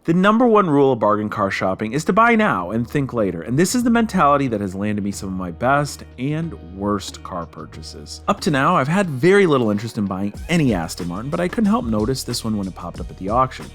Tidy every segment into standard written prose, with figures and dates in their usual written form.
The number one rule of bargain car shopping is to buy now and think later, and this is the mentality that has landed me some of my best and worst car purchases. Up to now, I've had very little interest in buying any Aston Martin, but I couldn't help notice this one when it popped up at the auction.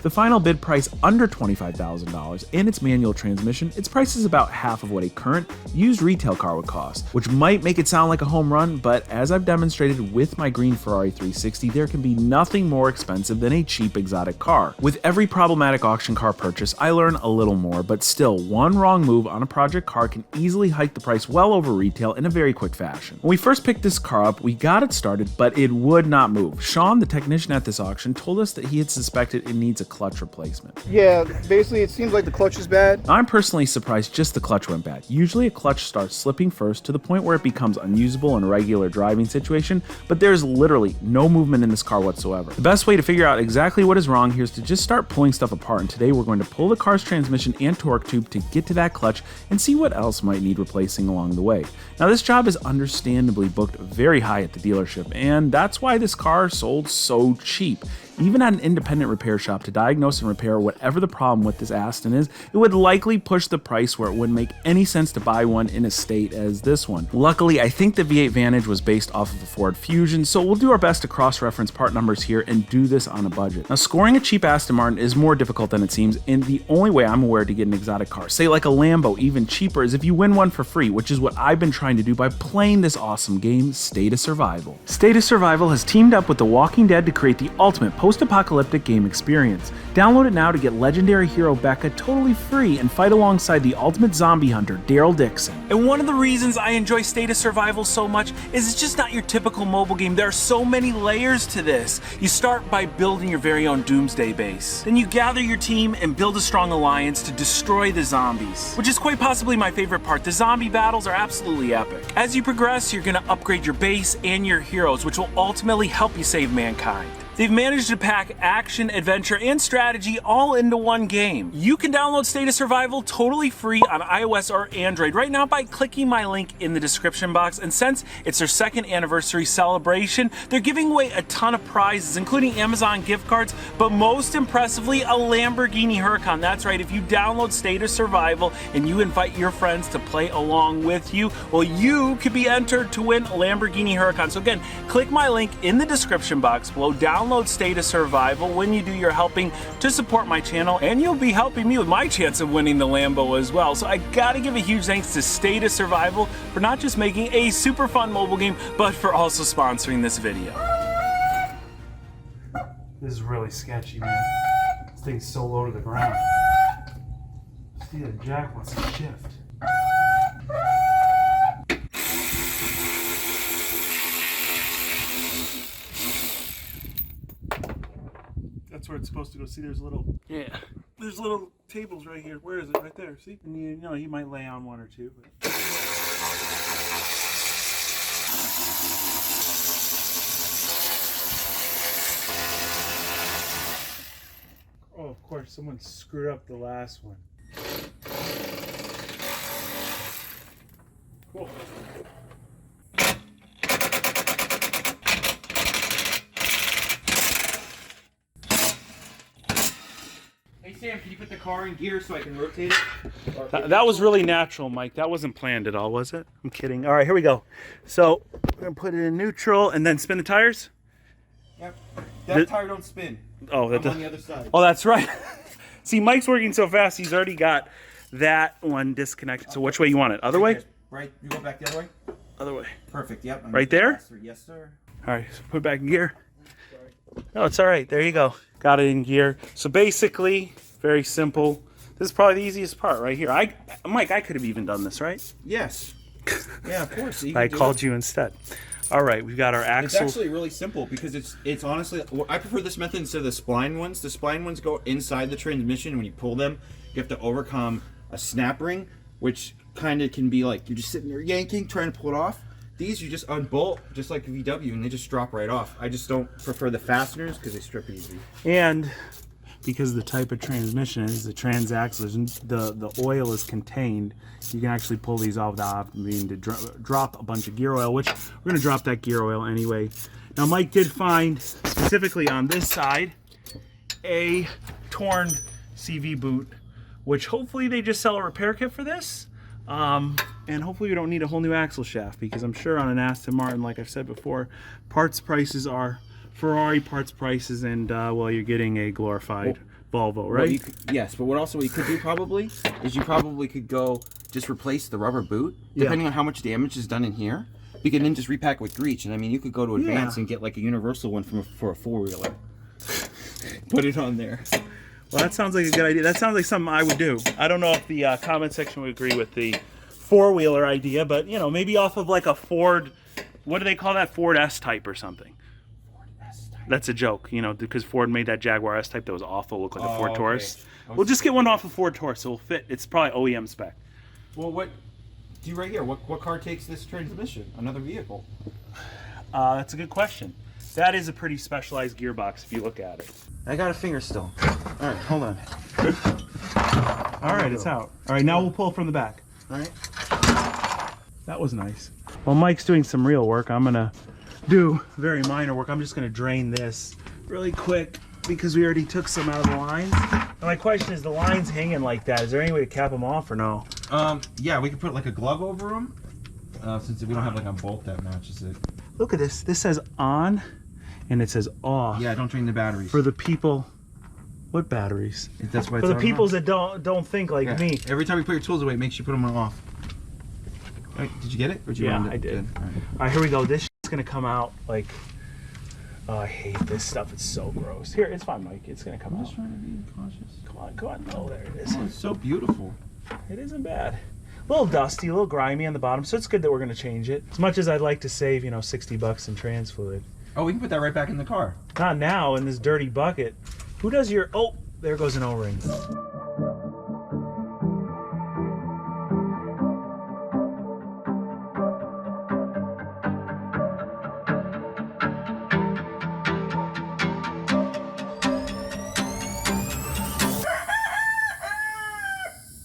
The final bid price under $25,000 and its manual transmission, its price is about half of what a current used retail car would cost, which might make it sound like a home run, but as I've demonstrated with my green Ferrari 360, there can be nothing more expensive than a cheap exotic car. With every problematic auction car purchase, I learn a little more, but still, one wrong move on a project car can easily hike the price well over retail in a very quick fashion. When we first picked this car up, we got it started, but it would not move. Sean, the technician at this auction, told us that he had suspected it needs a clutch replacement. Yeah, basically it seems like the clutch is bad. I'm personally surprised just the clutch went bad. Usually a clutch starts slipping first to the point where it becomes unusable in a regular driving situation, but there's literally no movement in this car whatsoever. The best way to figure out exactly what is wrong here is to just start pulling stuff apart, and today we're going to pull the car's transmission and torque tube to get to that clutch and see what else might need replacing along the way. Now this job is understandably booked very high at the dealership, and that's why this car sold so cheap. Even at an independent repair shop to diagnose and repair whatever the problem with this Aston is, it would likely push the price where it wouldn't make any sense to buy one in a state as this one. Luckily, I think the V8 Vantage was based off of a Ford Fusion, so we'll do our best to cross-reference part numbers here and do this on a budget. Now, scoring a cheap Aston Martin is more difficult than it seems, and the only way I'm aware to get an exotic car, say like a Lambo, even cheaper, is if you win one for free, which is what I've been trying to do by playing this awesome game, State of Survival. State of Survival has teamed up with The Walking Dead to create the ultimate post-apocalyptic game experience. Download it now to get legendary hero Becca totally free and fight alongside the ultimate zombie hunter, Daryl Dixon. And one of the reasons I enjoy State of Survival so much is it's just not your typical mobile game. There are so many layers to this. You start by building your very own doomsday base. Then you gather your team and build a strong alliance to destroy the zombies, which is quite possibly my favorite part. The zombie battles are absolutely epic. As you progress, you're going to upgrade your base and your heroes, which will ultimately help you save mankind. They've managed to pack action, adventure, and strategy all into one game. You can download State of Survival totally free on iOS or Android right now by clicking my link in the description box. And since it's their second anniversary celebration, they're giving away a ton of prizes, including Amazon gift cards, but most impressively, a Lamborghini Huracan. That's right, if you download State of Survival and you invite your friends to play along with you, well, you could be entered to win a Lamborghini Huracan. So again, click my link in the description box below, download State of Survival. When you do, you're helping to support my channel, and you'll be helping me with my chance of winning the Lambo as well. So I gotta give a huge thanks to State of Survival for not just making a super fun mobile game, but for also sponsoring this video. This is really sketchy, man. This thing's so low to the ground. See, the jack wants to shift. That's where it's supposed to go. See, there's little tables right here. Where is it? Right there. See? And you know, you might lay on one or two. But... Oh, of course, someone screwed up the last one. Cool. Hey Sam, can you put the car in gear so I can rotate it? That was really natural, Mike. That wasn't planned at all, was it? I'm kidding. All right, here we go. So we're gonna put it in neutral and then spin the tires. Yep. That tire don't spin. Oh, I'm on the other side. Oh, that's right. See, Mike's working so fast. He's already got that one disconnected. So which way you want it? Other way? Right. You go back the other way. Other way. Perfect. Yep. Right there? Yes, sir. All right. So put it back in gear. Oh, it's all right. There you go. Got it in gear. So basically, very simple. This is probably the easiest part right here. Mike, I could have even done this, right? Yes. Yeah, of course. I called you instead. All right, we've got our axle. It's actually really simple because it's honestly, I prefer this method instead of the spline ones. The spline ones go inside the transmission. When you pull them, you have to overcome a snap ring, which kind of can be like you're just sitting there yanking, trying to pull it off. These you just unbolt, just like a VW, and they just drop right off. I just don't prefer the fasteners because they strip easy. And because the type of transmission is the transaxles, the oil is contained, you can actually pull these off without having to drop a bunch of gear oil, which we're going to drop that gear oil anyway. Now Mike did find, specifically on this side, a torn CV boot, which hopefully they just sell a repair kit for this. And hopefully we don't need a whole new axle shaft, because I'm sure on an Aston Martin, like I've said before, parts prices are Ferrari parts prices, and well, you're getting a glorified Volvo, right? Yes, but what you could do probably is you probably could go just replace the rubber boot, depending on how much damage is done in here. You can then just repack it with Greach, and I mean, you could go to Advance and get like a universal one for a 4-wheeler. Put it on there. Well, that sounds like a good idea. That sounds like something I would do. I don't know if the comment section would agree with the 4-wheeler idea, but you know, maybe off of like a Ford, what do they call that? Ford S-Type or something. Ford S-Type. That's a joke, you know, because Ford made that Jaguar S-Type that was awful, looked like a Ford Taurus. We'll just get one off of Ford Taurus, so it'll fit. It's probably OEM spec. Well, what do you right here? What car takes this transmission? Another vehicle? That's a good question. That is a pretty specialized gearbox if you look at it. I got a finger still. All right, hold on. All right, it's out. All right, now we'll pull from the back. All right. That was nice. While Mike's doing some real work, I'm gonna do very minor work. I'm just gonna drain this really quick because we already took some out of the lines. And my question is, the lines hanging like that, is there any way to cap them off or no? Yeah, we could put like a glove over them, since we don't have like a bolt that matches it. Look at this. This says on, and it says off. Yeah, don't drain the batteries. For the people, what batteries? That's why it's for the on peoples off. that don't think like me. Every time you put your tools away, make sure you put them on off. All right, did you get it? Or did you Yeah, I did. All right, here we go. This is gonna come out like. Oh, I hate this stuff. It's so gross. Here, it's fine, Mike. It's gonna come out. I'm just trying to be cautious. Come on. Oh, there it is. Oh, it's so beautiful. It isn't bad. A little dusty, a little grimy on the bottom, so it's good that we're gonna change it. As much as I'd like to save, you know, $60 in trans fluid. Oh, we can put that right back in the car. Not now in this dirty bucket. Who does your? Oh, there goes an O-ring.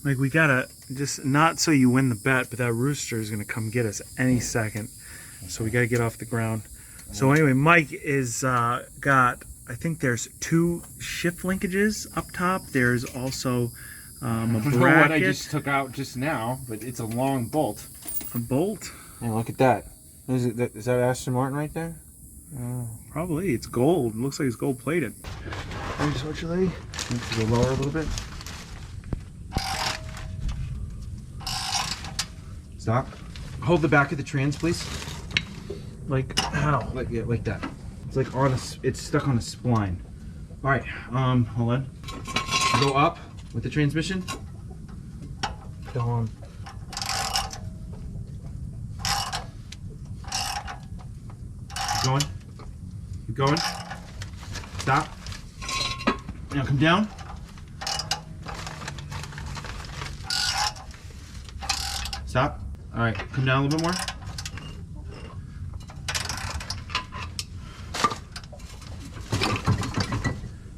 Like, we gotta just, not so you win the bet, but that rooster is gonna come get us any second. So we gotta get off the ground. So anyway, Mike is got, I think there's 2 shift linkages up top. There's also a bracket. What I just took out just now, but it's a long bolt. A bolt? Yeah, look at that. Is that Aston Martin right there? Probably. It's gold. It looks like it's gold plated. Let me just watch your lady. Go lower a little bit. Stop. Hold the back of the trans, please. Like how? Like that. It's like on a. It's stuck on a spline. All right. Hold on. Go up with the transmission. Go on. Keep going. Keep going. Stop. Now come down. Stop. All right. Come down a little bit more.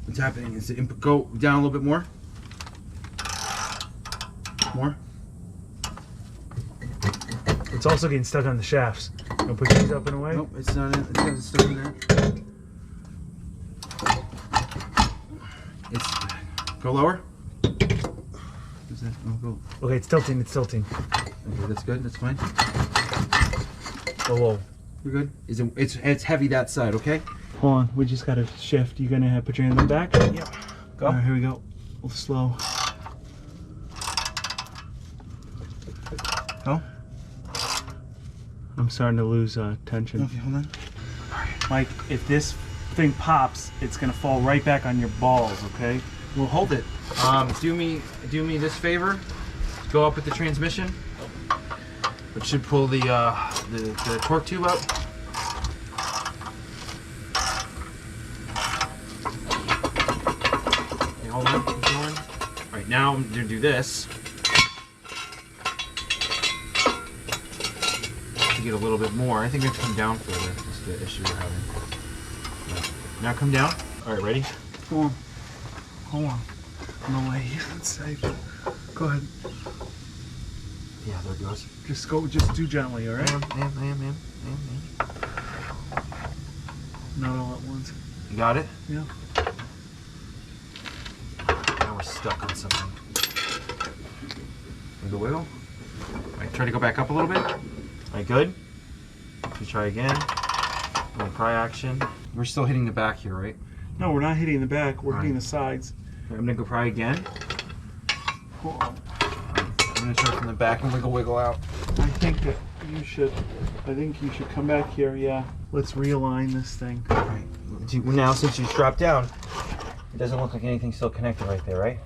What's happening is go down a little bit more. More. It's also getting stuck on the shafts. Gonna push these up and away? Nope, it's not in. It's stuck in there. It's go lower. Is that? Oh, go. Okay, it's tilting. It's tilting. Okay, that's good. That's fine. Oh, whoa. We're good. It's heavy that side. Okay. Hold on. We just gotta shift. You gonna put your hand on the back? Yep. Go. All right, here we go. A little slow. Go. I'm starting to lose tension. Okay, hold on. Mike, if this thing pops, it's gonna fall right back on your balls. Okay. We'll hold it. Do me this favor. Go up with the transmission, which should pull the torque tube out. Okay, hold on. Keep going. All right, now I'm gonna do this to get a little bit more. I think we have to come down further. That's the issue we're having. Right. Now come down. All right, ready? Come on. Hold on. No way. It's safe. Go ahead. Yeah, there it goes. Just go. Just do gently. All right. I am. Not all at once. You got it? Yeah. Now we're stuck on something. Wiggle, wiggle. All right, try to go back up a little bit. All right, good. Let's try again. Little pry action. We're still hitting the back here, right? No, we're not hitting the back. We're hitting the sides. I'm gonna go pry again. Hold on. I'm gonna try from the back and wiggle out. I think you should come back here. Yeah. Let's realign this thing. All right. Now, since you dropped down, it doesn't look like anything's still connected right there, right?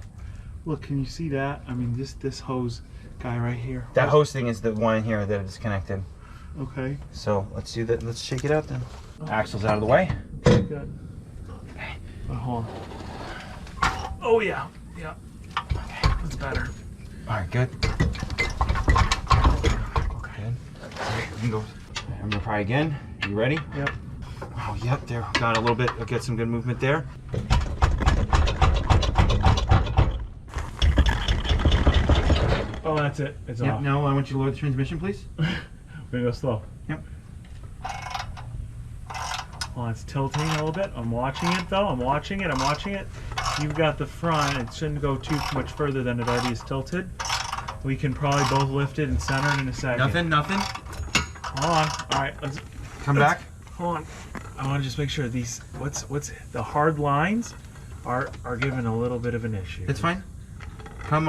Look, can you see that? I mean, this hose guy right here. That hose thing is the one in here that is connected. Okay. So let's do that. Let's shake it out then. Axle's out of the way. Good. Hold on. Oh yeah. Yeah. Okay. That's better. All right, good. Okay. Good. All right, we can go. I'm gonna try again. You ready? Yep. Oh, yep. There. Got a little bit. I'll get some good movement there. Oh, that's it. It's Yep. off. Now I want you to lower the transmission, please. We're gonna go slow. Yep. Well, it's tilting a little bit. I'm watching it though. I'm watching it. You've got the front. It shouldn't go too much further than it already is tilted. We can probably both lift it and center it in a second. Nothing. Hold on. All right. Let's Come back. Hold on. I want to just make sure these what's the hard lines are giving a little bit of an issue. It's fine. Come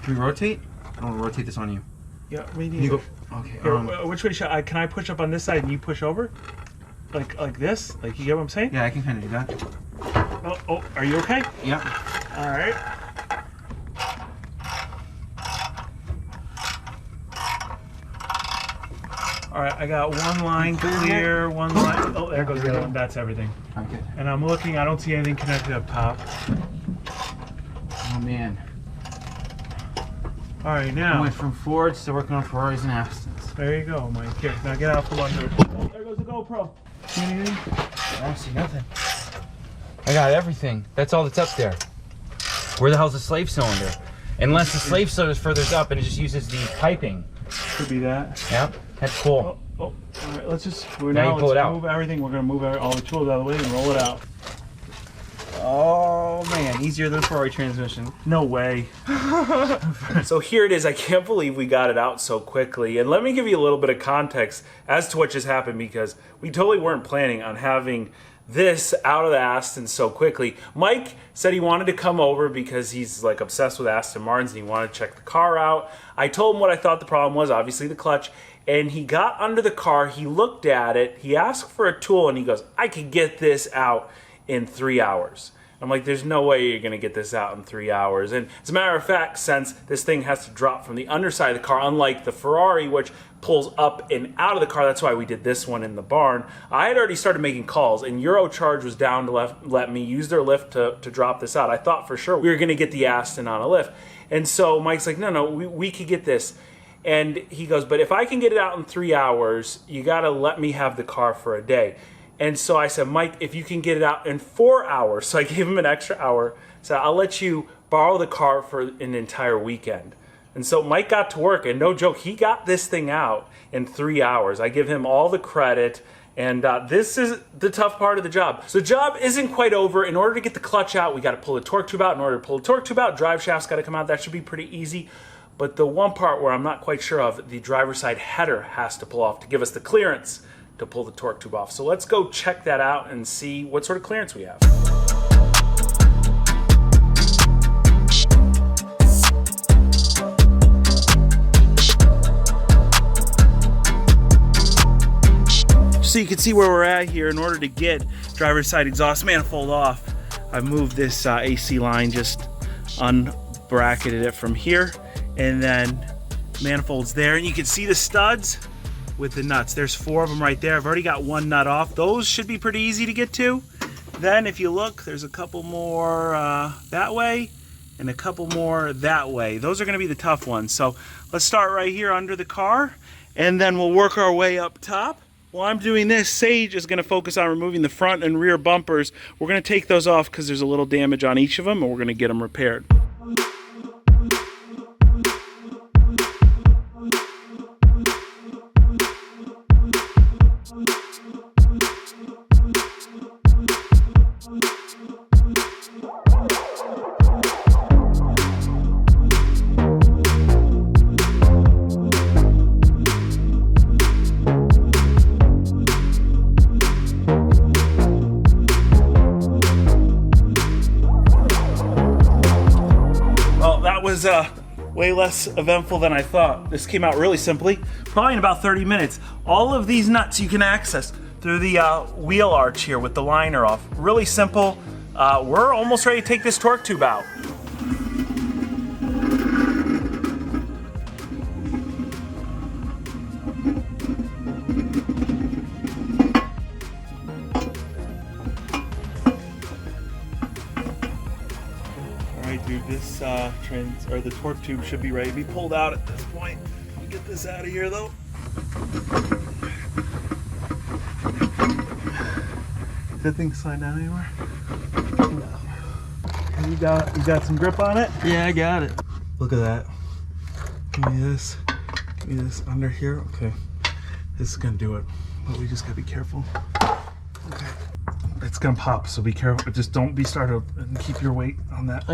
can we rotate? I don't want to rotate this on you. Yeah, maybe. You go. Okay. Here, which way should I? Can I push up on this side and you push over? Like this? Like, you get what I'm saying? Yeah, I can kind of do that. Oh, are you okay? Yep. All right. All right, I got one line clear, one line. Oh, there goes the other one. That's everything. Okay. And I'm looking. I don't see anything connected up top. Oh man. All right, I now. went from Fords to working on Ferraris and Astons. There you go, Mike. Here, now get out from under. Oh, there goes the GoPro. See anything? I don't see nothing. I got everything. That's all that's up there. Where the hell's the slave cylinder? Unless the slave cylinder is further up and it just uses the piping. Could be that. Yep, that's cool. Oh, all right. Let's just. Now you pull it out. Move everything. We're gonna move all the tools out of the way and roll it out. Oh man, easier than a Ferrari transmission. No way. So here it is. I can't believe we got it out so quickly. And let me give you a little bit of context as to what just happened, because we totally weren't planning on having this out of the Aston so quickly. Mike said he wanted to come over because he's like obsessed with Aston Martins and he wanted to check the car out. I told him what I thought the problem was, obviously the clutch. And he got under the car, he looked at it, he asked for a tool, and he goes, I could get this out in 3 hours. I'm like, there's no way you're gonna get this out in 3 hours. And as a matter of fact, since this thing has to drop from the underside of the car, unlike the Ferrari, which pulls up and out of the car, that's why we did this one in the barn. I had already started making calls, and Eurocharge was down to let me use their lift to drop this out. I thought for sure we were gonna get the Aston on a lift. And so Mike's like, no, we could get this. And he goes, but if I can get it out in 3 hours, you gotta let me have the car for a day. And so I said, Mike, if you can get it out in 4 hours, so I gave him an extra hour, so I'll let you borrow the car for an entire weekend. And so Mike got to work, and no joke, he got this thing out in 3 hours. I give him all the credit, and this is the tough part of the job. So the job isn't quite over. In order to get the clutch out, we gotta pull the torque tube out. In order to pull the torque tube out, drive shaft's gotta come out. That should be pretty easy. But the one part where I'm not quite sure of, the driver's side header has to pull off to give us the clearance to pull the torque tube off. So let's go check that out and see what sort of clearance we have. So you can see where we're at here. In order to get driver's side exhaust manifold off, I've moved this AC line, just unbracketed it from here, and then manifold's there, and you can see the studs with the nuts. There's 4 of them right there. I've already got 1 nut off. Those should be pretty easy to get to. Then if you look, there's a couple more that way and a couple more that way. Those are gonna be the tough ones. So let's start right here under the car, and then we'll work our way up top. While I'm doing this, Sage is gonna focus on removing the front and rear bumpers. We're gonna take those off because there's a little damage on each of them, and we're gonna get them repaired. was way less eventful than I thought. This came out really simply, probably in about 30 minutes. All of these nuts you can access through the wheel arch here with the liner off. Really simple. We're almost ready to take this torque tube out. Dude, this the torque tube should be ready to be pulled out at this point. Let me get this out of here though. Does that thing slide down anywhere? No. You got some grip on it? Yeah, I got it. Look at that. Give me this. Give me this under here. Okay. This is gonna do it. But we just gotta be careful. Okay. It's gonna pop, so be careful. Just don't be startled and keep your weight on that.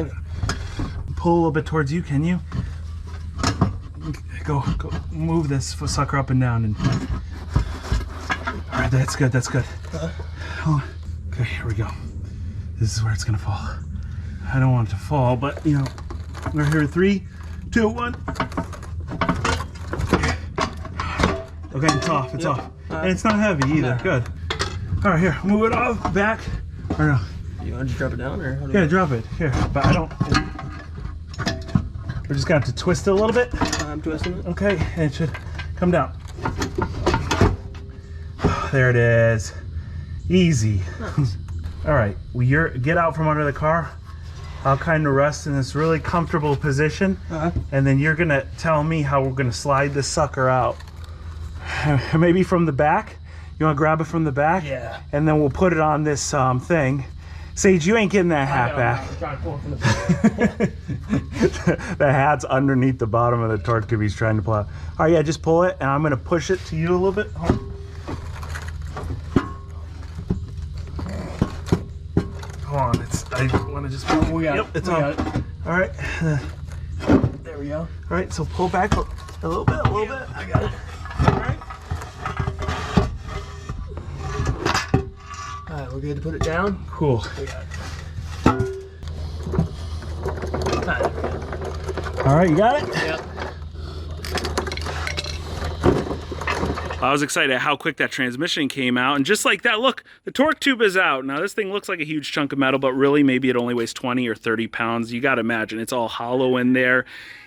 Pull a little bit towards you, can you? Go, move this sucker up and down. And all right, that's good, that's good. Okay, here we go. This is where it's gonna fall. I don't want it to fall, but you know, we're here. 3, 2, 1. Okay, it's off, it's off. And it's not heavy either, good. All right, here, move it off, back, or no? You want to just drop it down, or? Yeah, drop it, here, but I don't, we're just gonna have to twist it a little bit. I'm twisting it. Okay, and it should come down. There it is, easy. Nice. All right, well, get out from under the car. I'll kind of rest in this really comfortable position, and then you're gonna tell me how we're gonna slide this sucker out. Maybe from the back. You want to grab it from the back? Yeah. And then we'll put it on this thing. Sage, you ain't getting that hat back. I'm trying to pull it from the back. The hat's underneath the bottom of the torque tube he's trying to pull out. All right, yeah, just pull it, and I'm going to push it to you a little bit. Hold on, I want to just pull. We got yep, it. it's we on. got it. All right. There we go. All right, so pull back a little bit, a little bit. I got it. All right. All right, we're good to put it down. Cool. We got it. All right, there we go. All right, you got it? Yep. I was excited at how quick that transmission came out, and just like that, look, the torque tube is out. Now this thing looks like a huge chunk of metal, but really maybe it only weighs 20 or 30 pounds. You gotta imagine it's all hollow in there.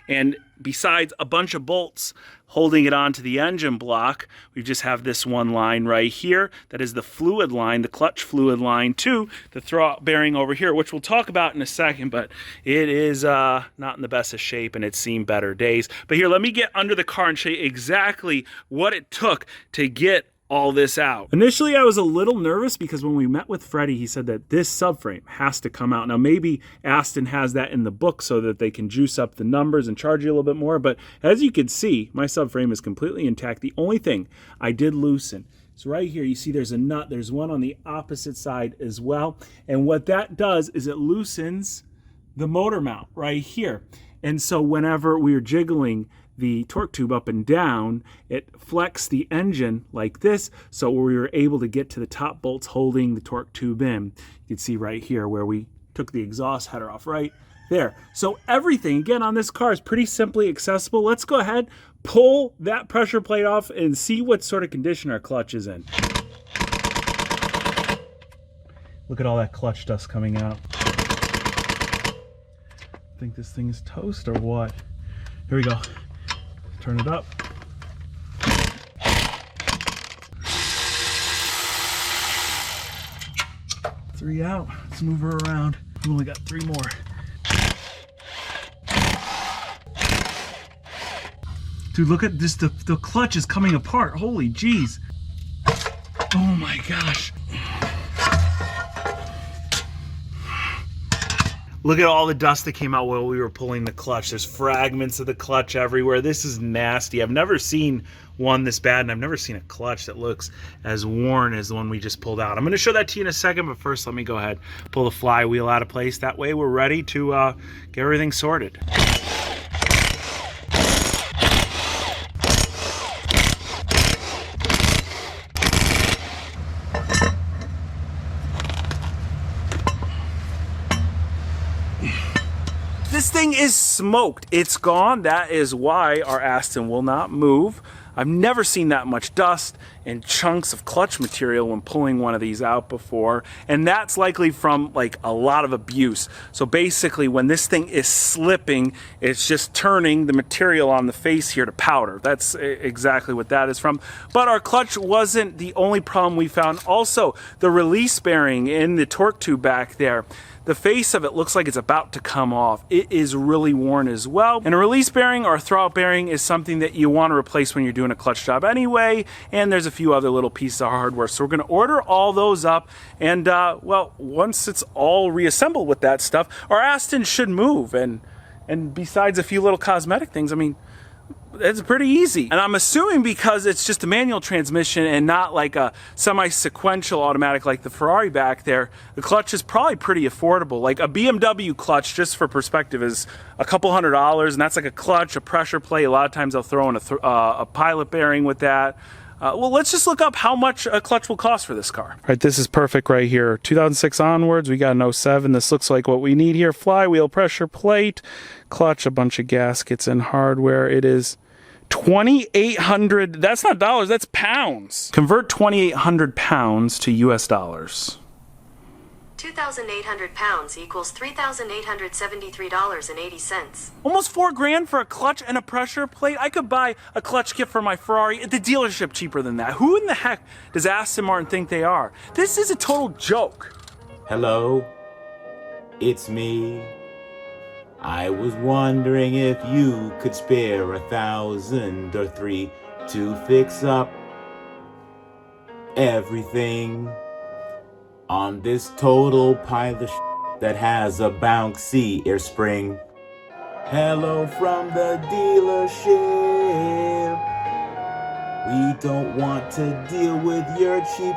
And besides a bunch of bolts holding it onto the engine block, we just have this one line right here. That is the fluid line, the clutch fluid line to the throwout bearing over here, which we'll talk about in a second, but it is not in the best of shape and it's seen better days. But here, let me get under the car and show you exactly what it took to get all this out. Initially, I was a little nervous because when we met with Freddie, he said that this subframe has to come out. Now, maybe Aston has that in the book so that they can juice up the numbers and charge you a little bit more. But as you can see, my subframe is completely intact. The only thing I did loosen, so right here, you see there's a nut. There's one on the opposite side as well. And what that does is it loosens the motor mount right here. And so whenever we were jiggling the torque tube up and down, it flexed the engine like this, so we were able to get to the top bolts holding the torque tube in. You can see right here where we took the exhaust header off right there. So everything, again, on this car is pretty simply accessible. Let's go ahead, pull that pressure plate off and see what sort of condition our clutch is in. Look at all that clutch dust coming out. Think this thing is toast or what? Here we go. Turn it up. Three out. Let's move her around. We've only got 3 more. Dude, look at this. The clutch is coming apart. Holy jeez. Oh my gosh. Look at all the dust that came out while we were pulling the clutch. There's fragments of the clutch everywhere. This is nasty. I've never seen one this bad, and I've never seen a clutch that looks as worn as the one we just pulled out. I'm going to show that to you in a second, but first let me go ahead, pull the flywheel out of place. That way we're ready to get everything sorted. This thing is smoked. It's gone. That is why our Aston will not move. I've never seen that much dust and chunks of clutch material when pulling one of these out before, and that's likely from like a lot of abuse. So basically when this thing is slipping, it's just turning the material on the face here to powder. That's exactly what that is from. But our clutch wasn't the only problem we found. Also, the release bearing in the torque tube back there, the face of it looks like it's about to come off. It is really worn as well. And a release bearing or a throwout bearing is something that you want to replace when you're doing a clutch job anyway. And there's a few other little pieces of hardware. So we're going to order all those up. And well, once it's all reassembled with that stuff, our Aston should move. And besides a few little cosmetic things, I mean, it's pretty easy. And I'm assuming because it's just a manual transmission and not like a semi-sequential automatic like the Ferrari back there, the clutch is probably pretty affordable. Like a BMW clutch, just for perspective, is a couple $100, and that's like a clutch, a pressure plate. A lot of times they'll throw in a pilot bearing with that. Well, let's just look up how much a clutch will cost for this car. All right, this is perfect right here. 2006 onwards, we got an 07. This looks like what we need here. Flywheel, pressure plate, clutch, a bunch of gaskets and hardware. It is 2,800. That's not dollars, that's pounds. Convert 2,800 pounds to US dollars. 2,800 pounds equals $3,873.80. Almost $4,000 for a clutch and a pressure plate. I could buy a clutch kit for my Ferrari at the dealership cheaper than that. Who in the heck does Aston Martin think they are? This is a total joke. Hello, it's me. I was wondering if you could spare 1,000 or 3 to fix up everything on this total pile of that has a bouncy air spring. Hello from the dealership. We don't want to deal with your cheap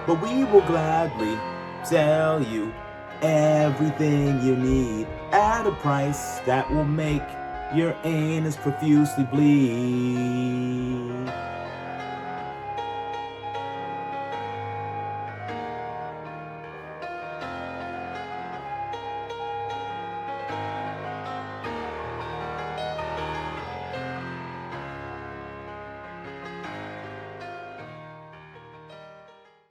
but we will gladly sell you everything you need at a price that will make your anus profusely bleed.